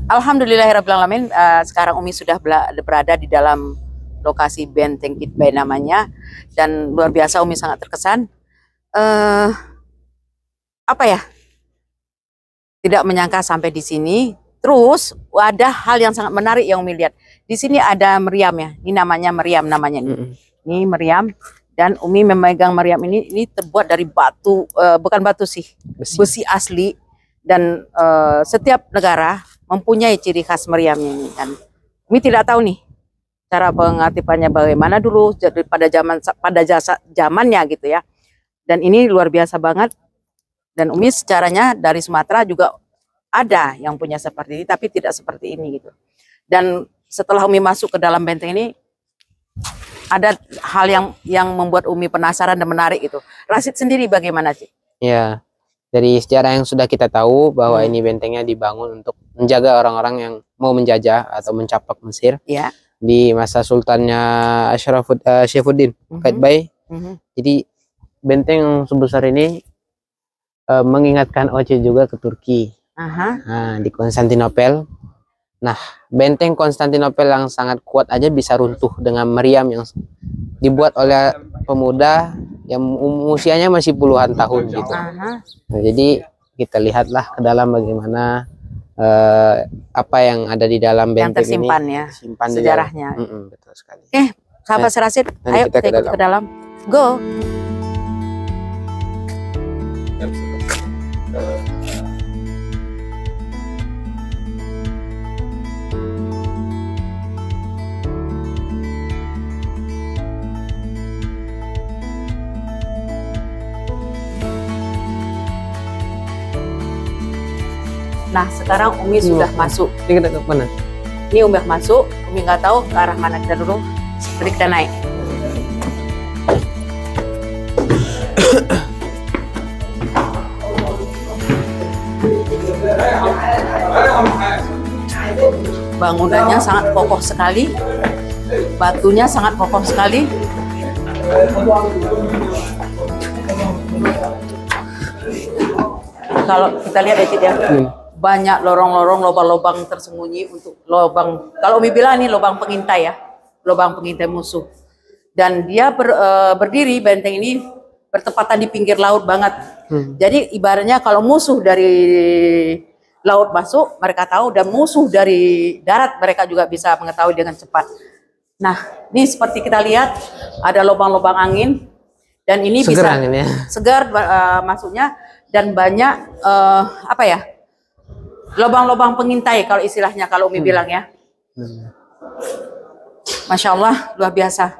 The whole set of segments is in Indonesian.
Alhamdulillahirrahmanirrahim. Sekarang Umi sudah berada di dalam lokasi Benteng Kitbai namanya, dan luar biasa Umi sangat terkesan. Apa ya? Tidak menyangka sampai di sini. Terus ada hal yang sangat menarik yang Umi lihat. Di sini ada meriam ya. Ini namanya meriam namanya nih. Ini meriam, dan Umi memegang meriam ini terbuat dari batu, bukan batu sih, besi asli. Dan setiap negara mempunyai ciri khas meriamnya ini, dan Umi tidak tahu nih cara pengaktifkannya bagaimana dulu pada zamannya gitu ya. Dan ini luar biasa banget. Dan Umi secaranya dari Sumatera juga ada yang punya seperti ini, tapi tidak seperti ini gitu. Dan setelah Umi masuk ke dalam benteng ini, ada hal yang membuat Umi penasaran dan menarik itu. Rasid sendiri bagaimana sih? Ya, dari sejarah yang sudah kita tahu bahwa ini bentengnya dibangun untuk menjaga orang-orang yang mau menjajah atau mencaplok Mesir di masa Sultannya Saifuddin Qaitbay. Jadi benteng yang sebesar ini mengingatkan Oce juga ke Turki. Nah, di Konstantinopel. Nah, benteng Konstantinopel yang sangat kuat aja bisa runtuh dengan meriam yang dibuat oleh pemuda yang usianya masih puluhan tahun gitu. Nah, jadi kita lihatlah ke dalam bagaimana apa yang ada di dalam benteng yang tersimpan ini, ya, tersimpan sejarahnya. Betul sekali. Sahabat Rasid, ayo kita ikut ke dalam. Go. Nah, sekarang Umi sudah masuk. Ini kita ke mana? Ini Umi masuk, Umi nggak tahu ke arah mana kita dulu. Jadi kita naik. Bangunannya sangat kokoh sekali, batunya sangat kokoh sekali. Kalau kita lihat ya Cid ya, banyak lorong-lorong, lubang-lubang tersembunyi untuk lubang. Kalau Umi bilang ini lubang pengintai ya, lubang pengintai musuh. Dan dia berdiri, benteng ini bertepatan di pinggir laut banget. Jadi ibaratnya kalau musuh dari laut masuk, mereka tahu, dan musuh dari darat mereka juga bisa mengetahui dengan cepat. Nah, ini seperti kita lihat ada lubang-lubang angin, dan ini segar bisa segar masuknya, dan banyak apa ya, lubang-lubang pengintai kalau istilahnya kalau Umi bilang ya. Masya Allah, luar biasa.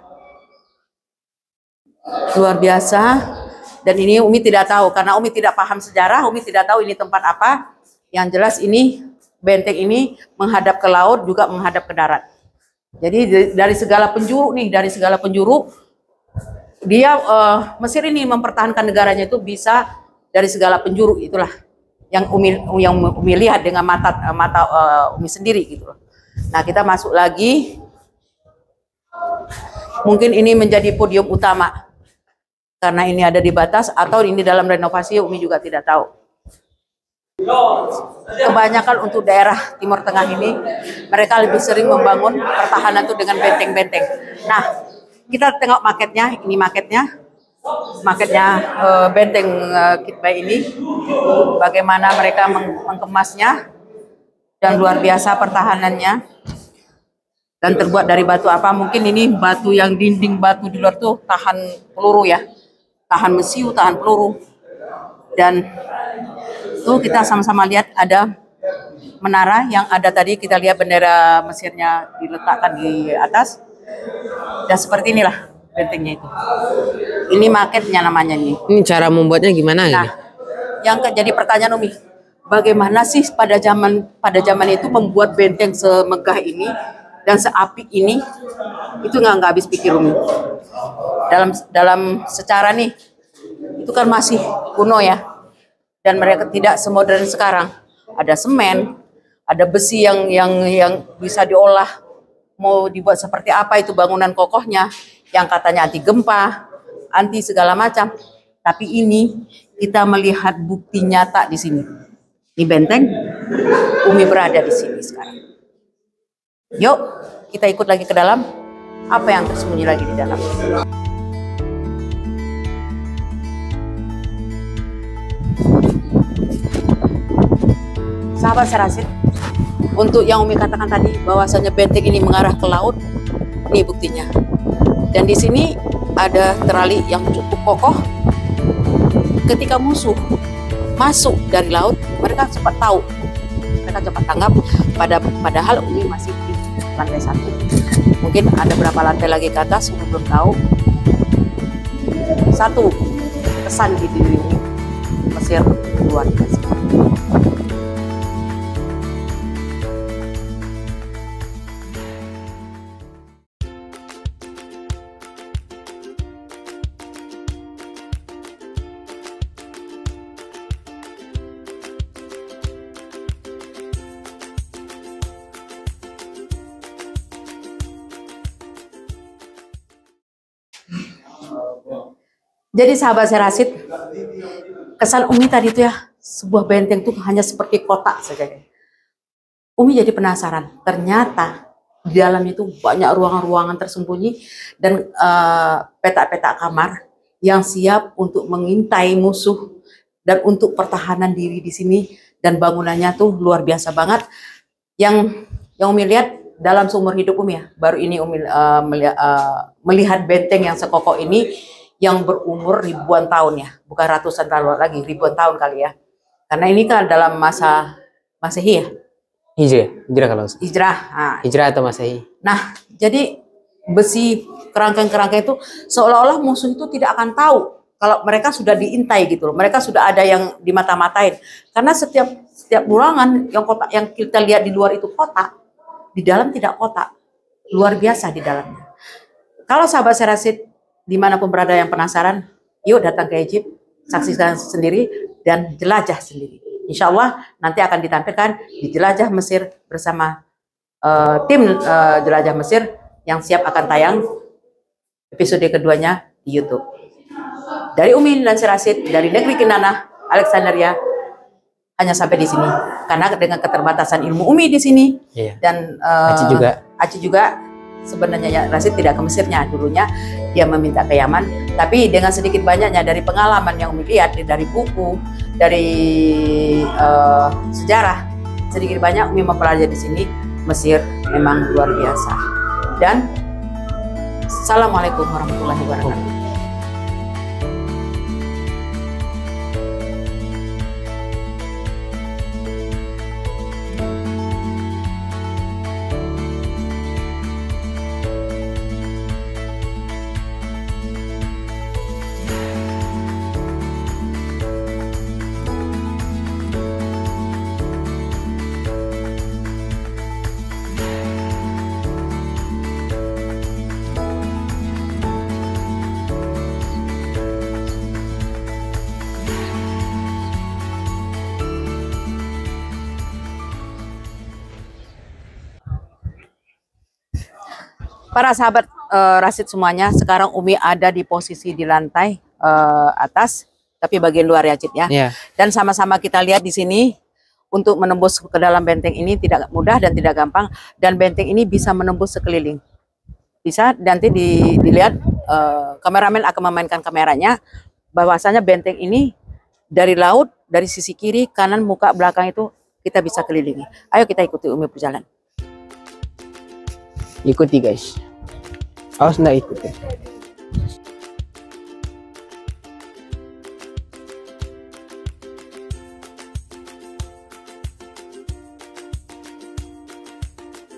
Luar biasa. Dan ini Umi tidak tahu, karena Umi tidak paham sejarah, Umi tidak tahu ini tempat apa. Yang jelas ini benteng ini menghadap ke laut, juga menghadap ke darat. Jadi dari segala penjuru nih, dari segala penjuru dia Mesir ini mempertahankan negaranya itu bisa dari segala penjuru. Itulah yang Umi lihat dengan mata Umi sendiri gitu loh. Nah, kita masuk lagi. Mungkin ini menjadi podium utama karena ini ada di batas, atau ini dalam renovasi, Umi juga tidak tahu. Kebanyakan untuk daerah Timur Tengah ini mereka lebih sering membangun pertahanan itu dengan benteng-benteng. Nah, kita tengok maketnya. Ini maketnya benteng Kitbai ini, bagaimana mereka mengemasnya, dan luar biasa pertahanannya. Dan terbuat dari batu apa? Mungkin ini batu yang dinding batu di luar tuh tahan peluru ya, tahan mesiu, tahan peluru. Dan tuh kita sama-sama lihat ada menara yang ada tadi, kita lihat bendera Mesirnya diletakkan di atas. Dan seperti inilah bentengnya itu. Ini maketnya namanya nih. Ini cara membuatnya gimana? Nah, yang jadi pertanyaan Umi, bagaimana sih pada zaman itu membuat benteng semegah ini dan seapik ini? Itu nggak habis pikir Umi. Dalam secara nih, itu kan masih kuno ya. Dan mereka tidak semodern sekarang. Ada semen, ada besi yang bisa diolah. Mau dibuat seperti apa itu bangunan kokohnya, yang katanya anti gempa, anti segala macam. Tapi ini kita melihat bukti nyata di sini. Ini benteng Umi berada di sini sekarang. Yuk, kita ikut lagi ke dalam. Apa yang tersembunyi lagi di dalam? Sahabat Serasit, untuk yang Umi katakan tadi bahwasanya benteng ini mengarah ke laut, ini buktinya. Dan di sini ada terali yang cukup kokoh. Ketika musuh masuk dari laut, mereka cepat tahu, mereka cepat tanggap. Padahal Umi masih di lantai 1. Mungkin ada berapa lantai lagi ke atas, Umi belum tahu. Satu kesan di diri Umi, Mesir luar biasa. Jadi sahabat Serasit, kesan Umi tadi itu ya, sebuah benteng itu hanya seperti kotak saja. Umi jadi penasaran, ternyata di dalamnya itu banyak ruangan-ruangan tersembunyi dan petak-petak kamar yang siap untuk mengintai musuh dan untuk pertahanan diri di sini. Dan bangunannya tuh luar biasa banget. Yang Umi lihat dalam seumur hidup Umi ya, baru ini Umi melihat benteng yang sekokoh ini, yang berumur ribuan tahun ya, bukan ratusan tahun lagi, ribuan tahun kali ya. Karena ini kan dalam masa Masehi ya. Hijrah kalau Hijrah. Nah. Hijrah atau Masehi. Nah, jadi besi kerangkeng-kerangkeng itu seolah-olah musuh itu tidak akan tahu kalau mereka sudah diintai gitu loh. Mereka sudah ada yang dimata-matain. Karena setiap ruangan yang kita lihat di luar itu kotak, di dalam tidak kotak. Luar biasa di dalamnya. Kalau sahabat Serasit dimanapun berada yang penasaran, yuk datang ke Egypt, saksikan sendiri dan jelajah sendiri. Insya Allah nanti akan ditampilkan di Jelajah Mesir bersama tim Jelajah Mesir yang siap akan tayang episode keduanya di YouTube. Dari Umi dan Serasit, dari negeri Kinana, Alexandria, hanya sampai di sini. Karena dengan keterbatasan ilmu Umi di sini, dan Aci juga. Sebenarnya ya, Rasid tidak ke Mesirnya dulunya, dia meminta ke Yaman. Tapi dengan sedikit banyaknya dari pengalaman yang Umi lihat, dari buku, dari sejarah, sedikit banyak Umi mempelajari di sini. Mesir memang luar biasa. Dan Assalamualaikum warahmatullahi wabarakatuh. Para sahabat Rasid semuanya, sekarang Umi ada di posisi di lantai atas, tapi bagian luar ya Cid ya. Dan sama-sama kita lihat di sini, untuk menembus ke dalam benteng ini tidak mudah dan tidak gampang. Dan benteng ini bisa menembus sekeliling. Bisa, nanti dilihat, kameramen akan memainkan kameranya, bahwasanya benteng ini dari laut, dari sisi kiri, kanan, muka, belakang itu kita bisa kelilingi. Ayo kita ikuti Umi berjalan. Ikuti guys. Awas nggak ikuti.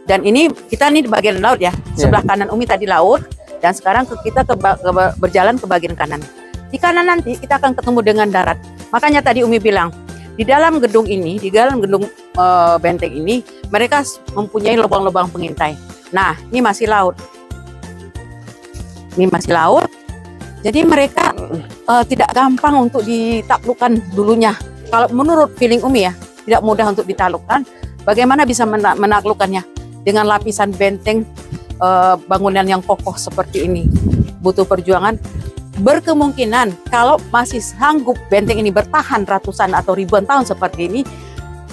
Dan ini kita nih di bagian laut ya. Sebelah kanan Umi tadi laut, dan sekarang kita berjalan ke bagian kanan. Di kanan nanti kita akan ketemu dengan darat. Makanya tadi Umi bilang, di dalam gedung ini, di dalam gedung benteng ini, mereka mempunyai lubang-lubang pengintai. Nah, ini masih laut. Ini masih laut. Jadi mereka tidak gampang untuk ditaklukkan dulunya. Kalau menurut feeling Umi ya, tidak mudah untuk ditaklukkan. Bagaimana bisa menaklukkannya? Dengan lapisan benteng bangunan yang kokoh seperti ini. Butuh perjuangan. Berkemungkinan kalau masih sanggup benteng ini bertahan ratusan atau ribuan tahun seperti ini,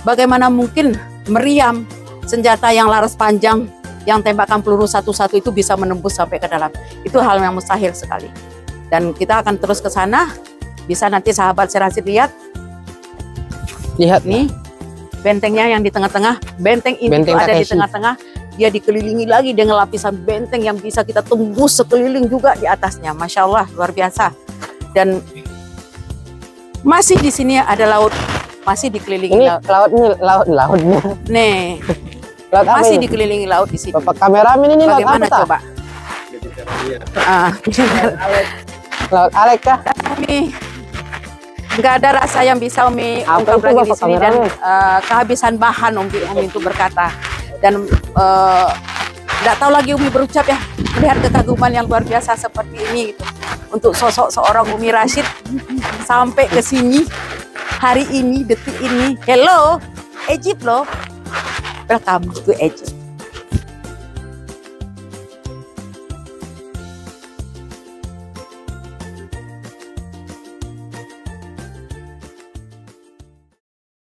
Bagaimana mungkin meriam, senjata yang laras panjang, yang tembakan peluru satu-satu itu bisa menembus sampai ke dalam. Itu hal yang mustahil sekali. Dan kita akan terus ke sana. Bisa nanti sahabat Serasid lihat. Lihat nih bentengnya yang di tengah-tengah. Benteng ini Benteng ada di Takeshi. tengah-tengah. Dia dikelilingi lagi dengan lapisan benteng yang bisa kita tembus sekeliling juga di atasnya. Masya Allah, luar biasa. Dan masih di sini ada laut, masih dikelilingi ini laut. lautnya. Nih, Laut apa masih ini? dikelilingi laut di sini. Bapak kameramen ini laut Bagaimana apa, tak? coba? Laut Alek kah? Umi, nggak ada rasa yang bisa Umi Apa ungkap itu, lagi di Bapak sini, dan kameramen? kehabisan bahan Umi untuk berkata, dan nggak tahu lagi Umi berucap ya, melihat kekaguman yang luar biasa seperti ini gitu. Untuk sosok seorang Umi Rashid sampai ke sini hari ini, detik ini. Hello Egypt loh, welcome to Egypt.